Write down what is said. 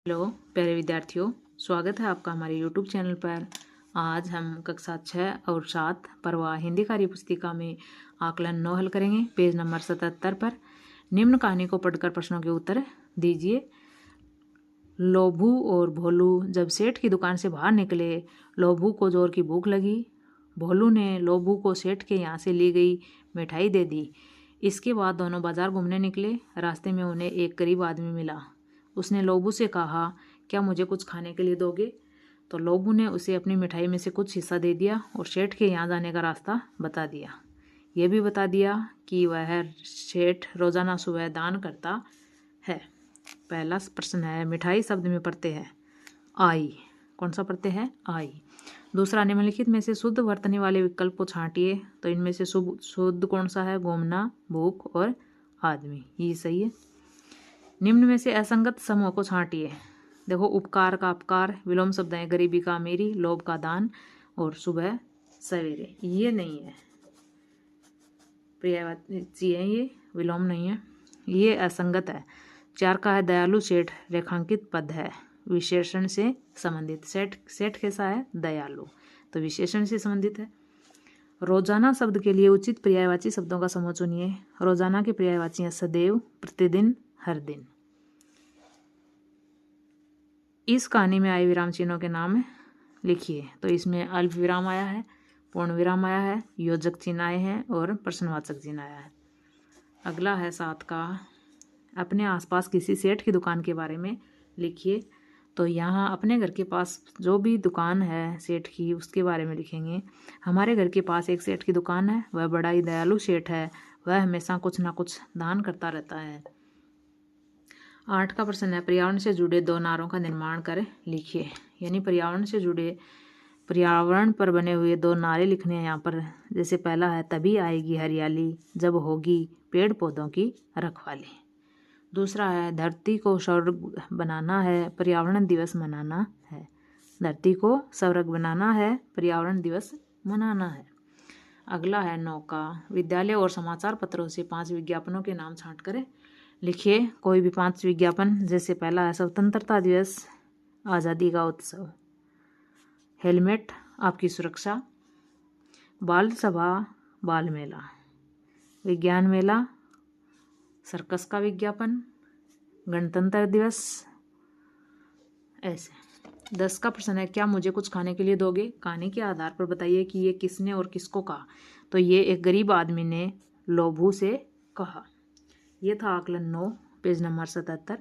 Hello प्यारे विद्यार्थियों, स्वागत है आपका हमारे YouTube चैनल पर। आज हम कक्षा 6 और 7 परवा हिंदी कार्य पुस्तिका में आकलन 9 हल करेंगे। पेज नंबर 77 पर निम्न कहानी को पढ़कर प्रश्नों के उत्तर दीजिए। लोभू और भोलू जब सेठ की दुकान से बाहर निकले, लोभू को जोर की भूख लगी। भोलू ने लोभू को सेठ के यहाँ से ली गई मिठाई दे दी। इसके बाद दोनों बाजार घूमने निकले। रास्ते में उन्हें एक गरीब आदमी मिला। उसने लोभू से कहा, क्या मुझे कुछ खाने के लिए दोगे? तो लोभू ने उसे अपनी मिठाई में से कुछ हिस्सा दे दिया और सेठ के यहाँ जाने का रास्ता बता दिया। यह भी बता दिया कि वह सेठ रोजाना सुबह दान करता है। पहला प्रश्न है, मिठाई शब्द में पढ़ते हैं आई। कौन सा पढ़ते हैं? आई। दूसरा, निम्नलिखित में से शुद्ध वर्तनी वाले विकल्प को छांटिए। तो इनमें से शुद्ध कौन सा है? घूमना, भूख और आदमी। ये सही है। निम्न में से असंगत समूह को छांटिए। देखो, उपकार का अपकार, विलोम शब्द है गरीबी का अमीरी, लोभ का दान और सुबह सवेरे। ये नहीं है, पर्यायवाची है, ये विलोम नहीं है, ये असंगत है। 4 का है दयालु सेठ, रेखांकित पद है, विशेषण से संबंधित। सेठ कैसा है? दयालु, तो विशेषण से संबंधित है। रोजाना शब्द के लिए उचित पर्यायवाची शब्दों का समूह चुनिए। रोजाना के पर्यायवाची हैं सदैव, प्रतिदिन, हर दिन। इस कहानी में आए विराम चिन्हों के नाम लिखिए। तो इसमें अल्प विराम आया है, पूर्ण विराम आया है, योजक चिन्ह आए हैं और प्रश्नवाचक चिन्ह आया है। अगला है 7 का, अपने आसपास किसी सेठ की दुकान के बारे में लिखिए। तो यहाँ अपने घर के पास जो भी दुकान है सेठ की, उसके बारे में लिखेंगे। हमारे घर के पास एक सेठ की दुकान है, वह बड़ा ही दयालु सेठ है, वह हमेशा कुछ ना कुछ दान करता रहता है। 8 का प्रश्न है, पर्यावरण से जुड़े 2 नारों का निर्माण कर लिखिए। यानी पर्यावरण पर बने हुए 2 नारे लिखने हैं यहाँ पर। जैसे पहला है, तभी आएगी हरियाली जब होगी पेड़ पौधों की रखवाली। दूसरा है, धरती को स्वर्ग बनाना है, पर्यावरण दिवस मनाना है। धरती को स्वर्ग बनाना है, पर्यावरण दिवस मनाना है। अगला है 9 का, विद्यालय और समाचार पत्रों से 5 विज्ञापनों के नाम छांट कर लिखिए। कोई भी 5 विज्ञापन। जैसे पहला है, स्वतंत्रता दिवस, आज़ादी का उत्सव, हेलमेट आपकी सुरक्षा, बाल सभा, बाल मेला, विज्ञान मेला, सर्कस का विज्ञापन, गणतंत्र दिवस, ऐसे। 10 का प्रश्न है, क्या मुझे कुछ खाने के लिए दोगे? कहानी के आधार पर बताइए कि ये किसने और किसको कहा। तो ये एक गरीब आदमी ने लोभू से कहा। ये था आकलन 9, पेज नंबर 77।